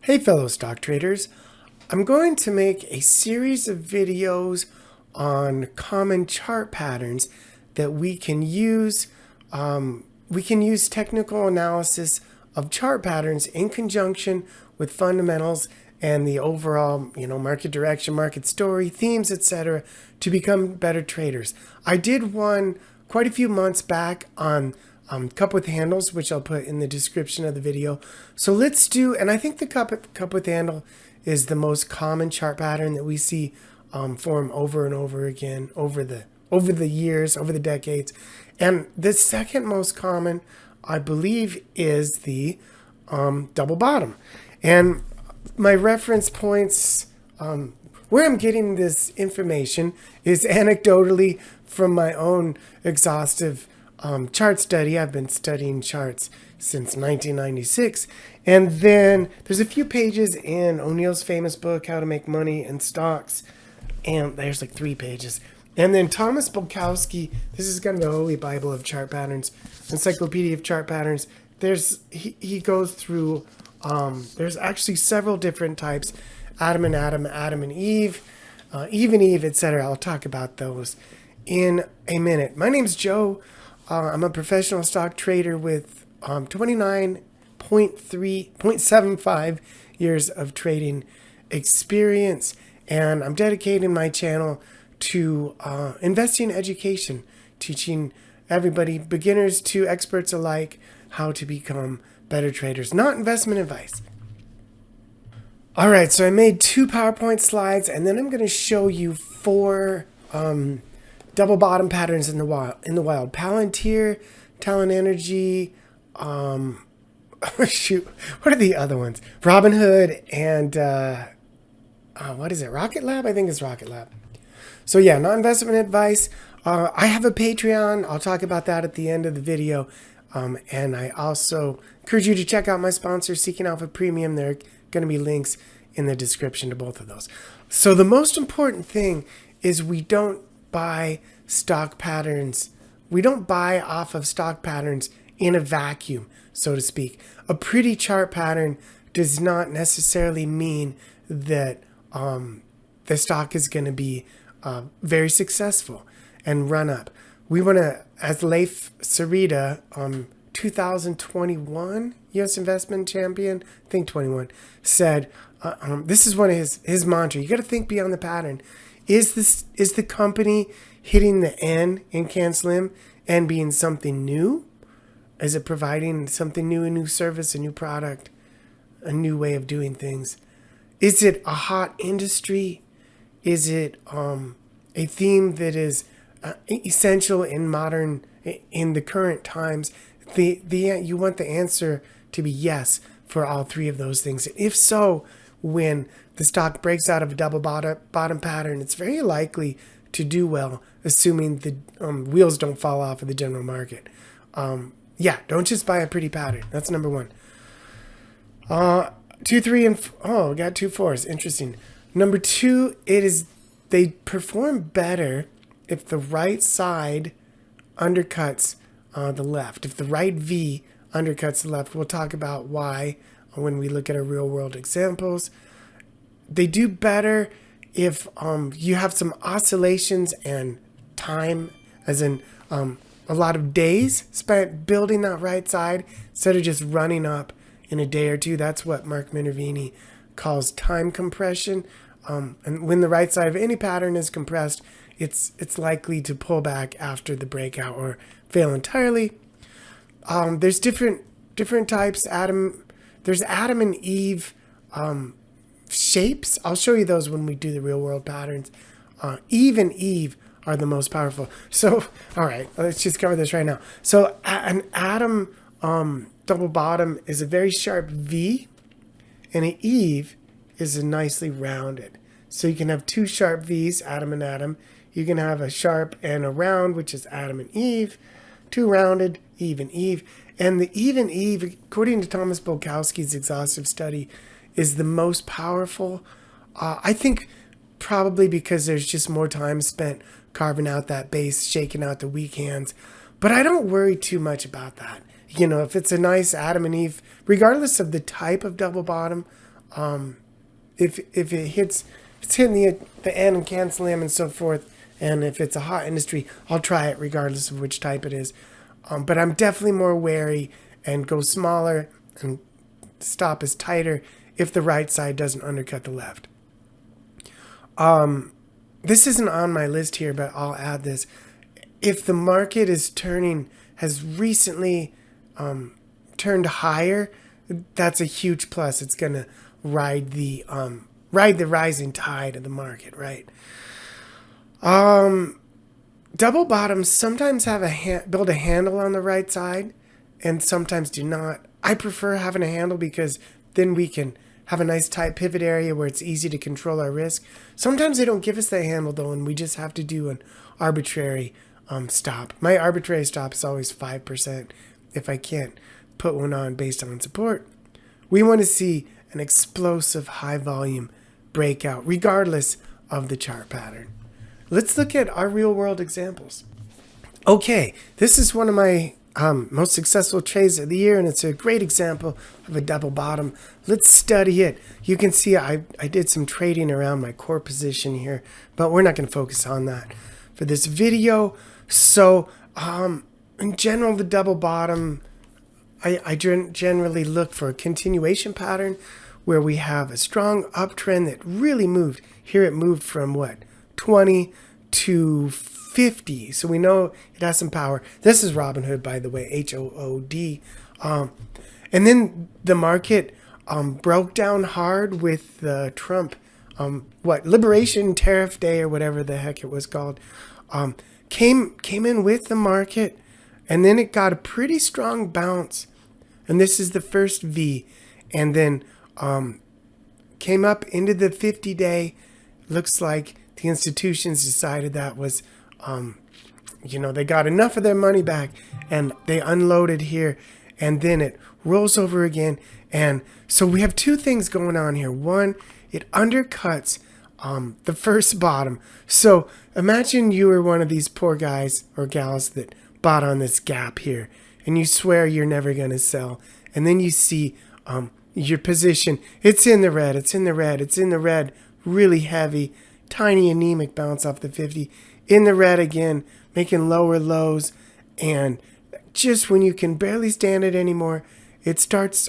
Hey fellow stock traders, I'm going to make a series of videos on common chart patterns that we can use. We can use technical analysis of chart patterns in conjunction with fundamentals and the overall, market direction, market story, themes, etc., to become better traders. I did one quite a few months back on cup with handles, which I'll put in the description of the video. So let's do, and I think the cup with handle is the most common chart pattern that we see form over and over again over the years, over the decades. And the second most common, I believe, is the double bottom. And my reference points, where I'm getting this information is anecdotally from my own exhaustive chart study. I've been studying charts since 1996. And then there's a few pages in O'Neill's famous book, How to Make Money in Stocks. And there's like 3 pages. And then Thomas Bulkowski, this is kind of the holy Bible of chart patterns, encyclopedia of chart patterns. He goes through, there's actually several different types, Adam and Adam, Adam and Eve, Eve and Eve, etc. I'll talk about those in a minute. My name's Joe. I'm a professional stock trader with 29.75 years of trading experience, and I'm dedicating my channel to investing education, teaching everybody, beginners to experts alike, how to become better traders, not investment advice. All right, so I made 2 PowerPoint slides, and then I'm going to show you 4 double bottom patterns in the wild. Palantir, Talon Energy, shoot, what are the other ones? Robinhood and what is it? Rocket Lab? I think it's Rocket Lab. So yeah, not investment advice. I have a Patreon. I'll talk about that at the end of the video. And I also encourage you to check out my sponsor, Seeking Alpha Premium. There are going to be links in the description to both of those. So the most important thing is we don't buy stock patterns. We don't buy off of stock patterns in a vacuum, so to speak. A pretty chart pattern does not necessarily mean that the stock is going to be very successful and run up. We want to, as 𝗕𝗨𝗬, 2021 U.S. investment champion, I think 21, said, this is one of his mantra. You got to think beyond the pattern. Is the company hitting the N in 𝗕 and being something new? Is it providing something new, a new service, a new product, a new way of doing things? Is it a hot industry? Is it a theme that is essential in the current times? You want the answer to be yes for all 3 of those things. If so, when the stock breaks out of a double bottom pattern, it's very likely to do well, assuming the wheels don't fall off of the general market. Yeah, don't just buy a pretty pattern. That's number 1. 2, 3, and we got 2 4s. Interesting. Number 2, they perform better if the right side undercuts the left. If the right V undercuts the left, we'll talk about why when we look at our real world examples. They do better if you have some oscillations and time, as in a lot of days spent building that right side instead of just running up in a day or 2. That's what Mark Minervini calls time compression. And when the right side of any pattern is compressed, it's likely to pull back after the breakout or fail entirely. There's different types. There's Adam and Eve shapes. I'll show you those when we do the real world patterns. Eve and Eve are the most powerful. So, all right, let's just cover this right now. So an Adam double bottom is a very sharp V, and an Eve is a nicely rounded. So you can have 2 sharp V's, Adam and Adam. You can have a sharp and a round, which is Adam and Eve. 2 rounded, Eve and Eve. And the Eve and Eve, according to Thomas Bulkowski's exhaustive study, is the most powerful. I think probably because there's just more time spent carving out that base, shaking out the weak hands. But I don't worry too much about that. If it's a nice Adam and Eve, regardless of the type of double bottom, If it hits, if it's hitting the N and cancel M and so forth, and if it's a hot industry, I'll try it regardless of which type it is. But I'm definitely more wary and go smaller and stop is tighter if the right side doesn't undercut the left. This isn't on my list here, but I'll add this. If the market is has recently turned higher, that's a huge plus. It's going to ride the rising tide of the market, right? Double bottoms sometimes have build a handle on the right side and sometimes do not. I prefer having a handle because then we can have a nice tight pivot area where it's easy to control our risk. Sometimes they don't give us that handle though, and we just have to do an arbitrary stop. My arbitrary stop is always 5% if I can't put one on based on support. We want to see an explosive high volume breakout regardless of the chart pattern. Let's look at our real world examples. Okay, this is one of my most successful trades of the year, and it's a great example of a double bottom. Let's study it. You can see I did some trading around my core position here, but we're not going to focus on that for this video. So in general, the double bottom, I generally look for a continuation pattern where we have a strong uptrend that really moved. Here it moved from what? 20 to 50. So we know it has some power. This is Robinhood, by the way, HOOD. And then the market broke down hard with the Trump, Liberation Tariff Day or whatever the heck it was called. Came in with the market, and then it got a pretty strong bounce. And this is the first V. And then came up into the 50-day. Looks like the institutions decided that was, they got enough of their money back and they unloaded here, and then it rolls over again. And so we have two things going on here. One, it undercuts the first bottom. So imagine you were one of these poor guys or gals that bought on this gap here, and you swear you're never going to sell. And then you see your position, it's in the red, it's in the red, it's in the red, really heavy, tiny anemic bounce off the 50, in the red again, making lower lows, and just when you can barely stand it anymore, it starts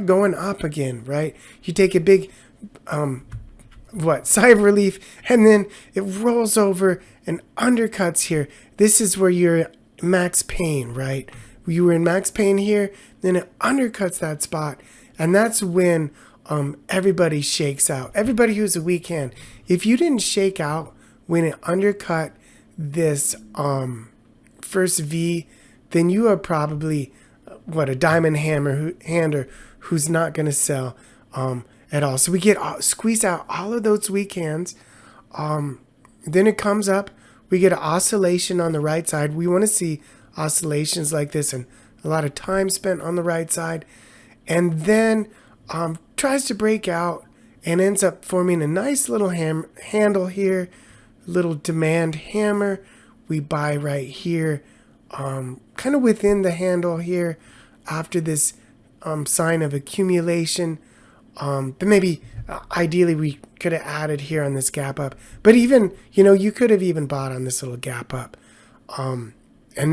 going up again, right? You take a big sigh of relief, and then it rolls over and undercuts here. This is where you're max pain, right? You were in max pain here, then it undercuts that spot, and that's when everybody shakes out. Everybody who's a weak hand. If you didn't shake out when it undercut this first V, then you are probably a diamond hander who's not going to sell at all. So we squeeze out all of those weak hands. Then it comes up. We get an oscillation on the right side. We want to see oscillations like this and a lot of time spent on the right side. And then tries to break out and ends up forming a nice little handle here, little demand hammer. We buy right here, kind of within the handle here after this sign of accumulation. But maybe ideally we could have added here on this gap up. But even, you could have even bought on this little gap up. And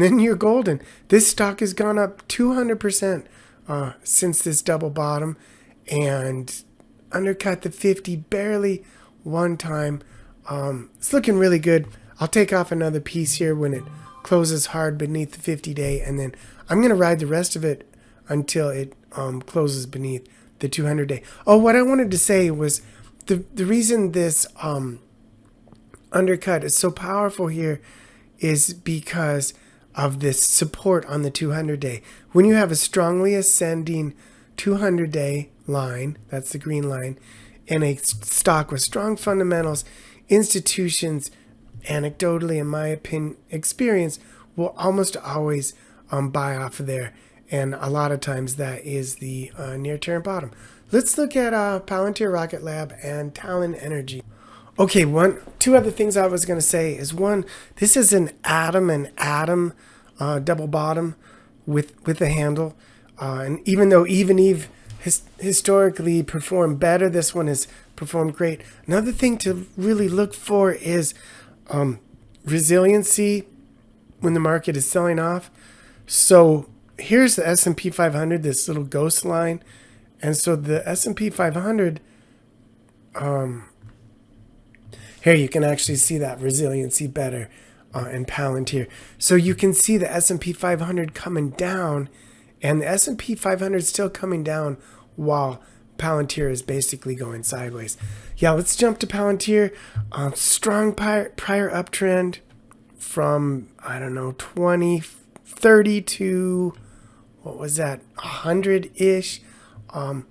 then you're golden. This stock has gone up 200% since this double bottom and undercut the 50 barely one time. It's looking really good. I'll take off another piece here when it closes hard beneath the 50-day, and then I'm going to ride the rest of it until it closes beneath the 200-day. Oh, what I wanted to say was the reason this undercut is so powerful here is because of this support on the 200-day. When you have a strongly ascending 200-day line, that's the green line, in a stock with strong fundamentals, institutions, anecdotally, in my experience, will almost always buy off of there. And a lot of times that is the near-term bottom. Let's look at Palantir Rocket Lab and Talon Energy. Okay, two other things I was going to say is one, this is an atom double bottom with a handle. And even though 𝗏 historically performed better. This one has performed great. Another thing to really look for is resiliency when the market is selling off. So here's the S&P 500, this little ghost line. And so the S&P 500, here you can actually see that resiliency better in Palantir. So you can see the S&P 500 coming down, and the S&P 500 is still coming down while Palantir is basically going sideways. Yeah, let's jump to Palantir. Strong prior uptrend from, I don't know, 2030 to, what was that, 100-ish. Kind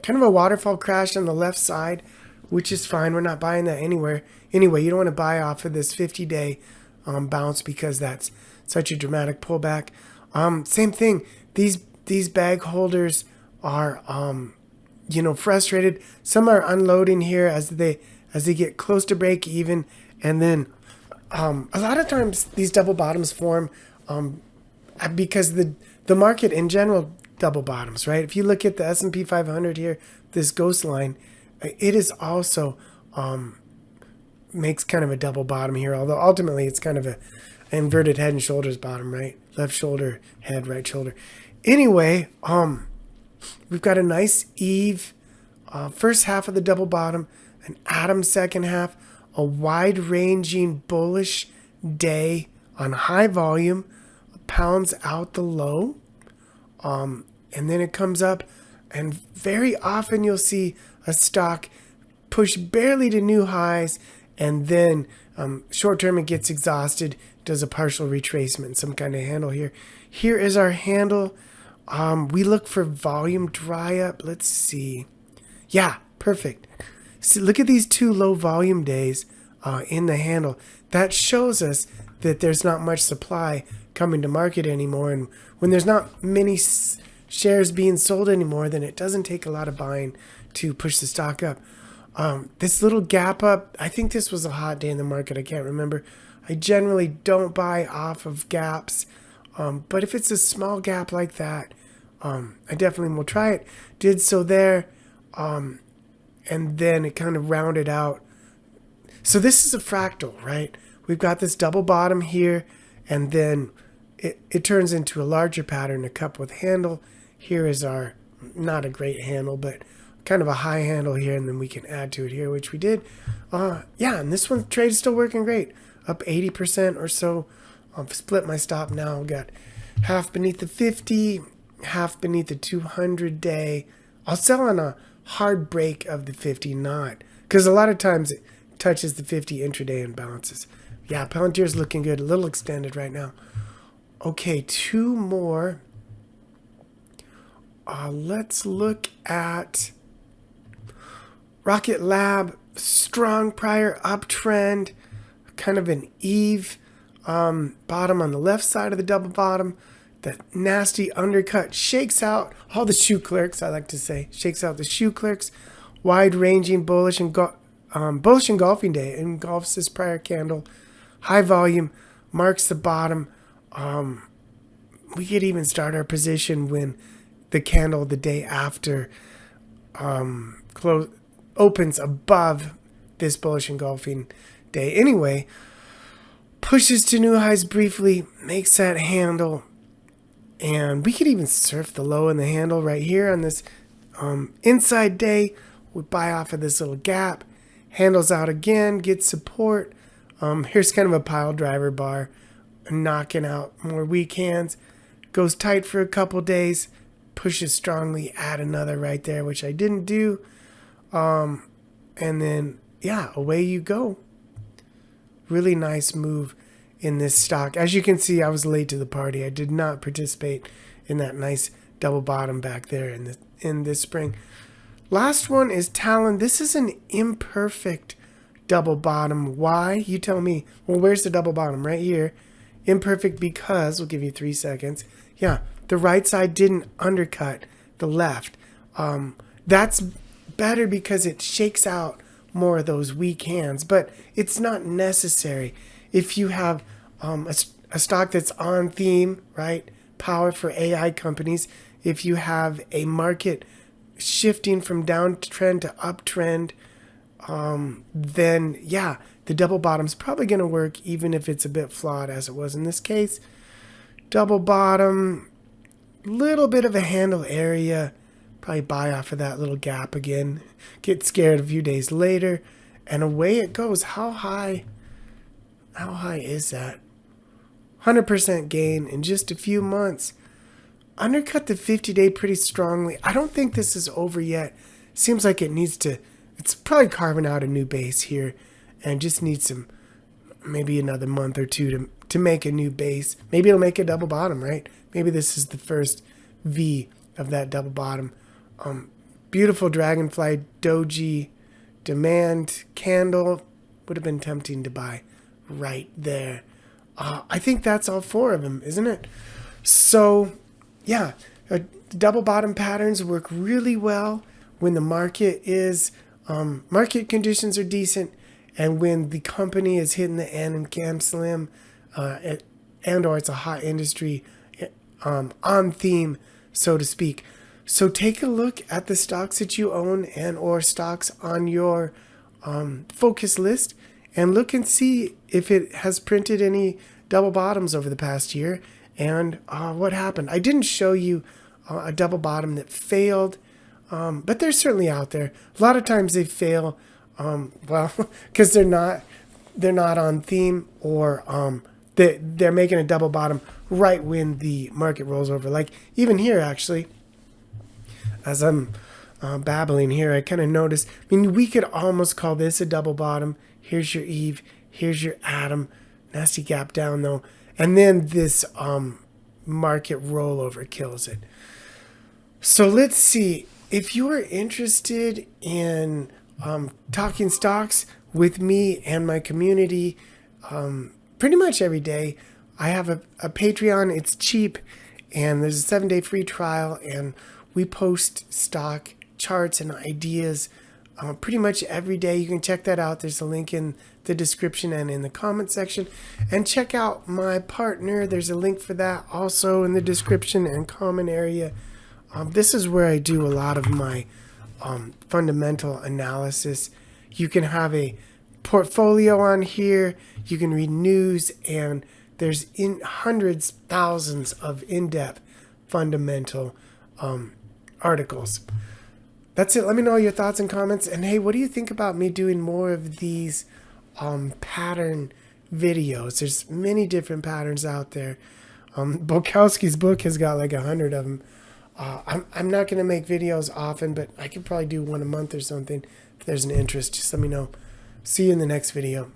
of a waterfall crash on the left side, which is fine. We're not buying that anywhere. Anyway, you don't want to buy off of this 50-day bounce because that's such a dramatic pullback. Same thing. These bag holders are, frustrated. Some are unloading here as they get close to break even, and then a lot of times these double bottoms form because the market in general double bottoms, right? If you look at the S&P 500 here, this ghost line, it is also makes kind of a double bottom here, although ultimately it's kind of a inverted head and shoulders bottom, right? Left shoulder, head, right shoulder. Anyway, we've got a nice eve first half of the double bottom, an atom second half, a wide-ranging bullish day on high volume, pounds out the low, and then it comes up, and very often you'll see a stock push barely to new highs, and then short term it gets exhausted, does a partial retracement, some kind of handle here. Here is our handle. We look for volume dry up. Let's see. Yeah, perfect. So look at these two low volume days in the handle. That shows us that there's not much supply coming to market anymore. And when there's not many shares being sold anymore, then it doesn't take a lot of buying to push the stock up. This little gap up, I think this was a hot day in the market. I can't remember. I generally don't buy off of gaps. But if it's a small gap like that, I definitely will try it. Did so there. And then it kind of rounded out. So this is a fractal, right? We've got this double bottom here, and then it turns into a larger pattern, a cup with handle. Here is our, not a great handle, but kind of a high handle here, and then we can add to it here, which we did. Yeah, and this one trade is still working great, up 80% or so. I've split my stop now. Got half beneath the 50, half beneath the 200 day. I'll sell on a hard break of the 50 not, because a lot of times it touches the 50 intraday and bounces. Yeah, Palantir's looking good, a little extended right now. Okay, two more. Let's look at Rocket Lab. Strong prior uptrend, kind of an eve bottom on the left side of the double bottom. That nasty undercut shakes out all the shoe clerks, I like to say. Shakes out the shoe clerks. Wide-ranging bullish engulfing day. Engulfs this prior candle. High volume. Marks the bottom. We could even start our position when the candle the day after opens above this bullish engulfing day. Anyway, pushes to new highs briefly. Makes that handle. And we could even surf the low in the handle right here on this inside day. We buy off of this little gap. Handles out again, gets support. Here's kind of a pile driver bar, knocking out more weak hands. Goes tight for a couple days, pushes strongly, add another right there, which I didn't do. And then, yeah, away you go. Really nice move in this stock. As you can see, I was late to the party. I did not participate in that nice double bottom back there in this spring. Last one is Talon. This is an imperfect double bottom. Why? You tell me. Well, where's the double bottom? Right here. Imperfect because, we'll give you 3 seconds. Yeah, the right side didn't undercut the left. That's better because it shakes out more of those weak hands, but it's not necessary. If you have a stock that's on theme, right? Power for AI companies. If you have a market shifting from downtrend to uptrend, then yeah, the double bottom's probably going to work even if it's a bit flawed as it was in this case. Double bottom, little bit of a handle area, probably buy off of that little gap again, get scared a few days later, and away it goes. How high is that? 100% gain in just a few months. Undercut the 50-day pretty strongly. I don't think this is over yet. Seems like it's probably carving out a new base here and just needs maybe another month or two to make a new base. Maybe it'll make a double bottom, right? Maybe this is the first V of that double bottom. Beautiful dragonfly doji demand candle. Would have been tempting to buy right there. I think that's all four of them, isn't it? So, yeah, double bottom patterns work really well when the market market conditions are decent, and when the company is hitting the end and cam slim, and or it's a hot industry on theme, so to speak. So take a look at the stocks that you own and or stocks on your focus list, and look and see if it has printed any double bottoms over the past year and what happened. I didn't show you a double bottom that failed, but they're certainly out there. A lot of times they fail, well, because they're not on theme, or they're making a double bottom right when the market rolls over. Like even here, actually, as I'm babbling here, I kind of noticed, I mean, we could almost call this a double bottom. Here's your Eve, here's your Atom, nasty gap down though, and then this market rollover kills it. So let's see, if you are interested in talking stocks with me and my community pretty much every day, I have a Patreon. It's cheap, and there's a 7-day free trial, and we post stock charts and ideas pretty much every day. You can check that out. There's a link in the description and in the comment section. And check out my partner. There's a link for that also in the description and comment area. This is where I do a lot of my fundamental analysis. You can have a portfolio on here. You can read news, and there's hundreds, thousands of in-depth fundamental articles. That's it. Let me know your thoughts and comments. And hey, what do you think about me doing more of these pattern videos? There's many different patterns out there. Bukowski's book has got like 100 of them. I'm not going to make videos often, but I could probably do one a month or something. If there's an interest, just let me know. See you in the next video.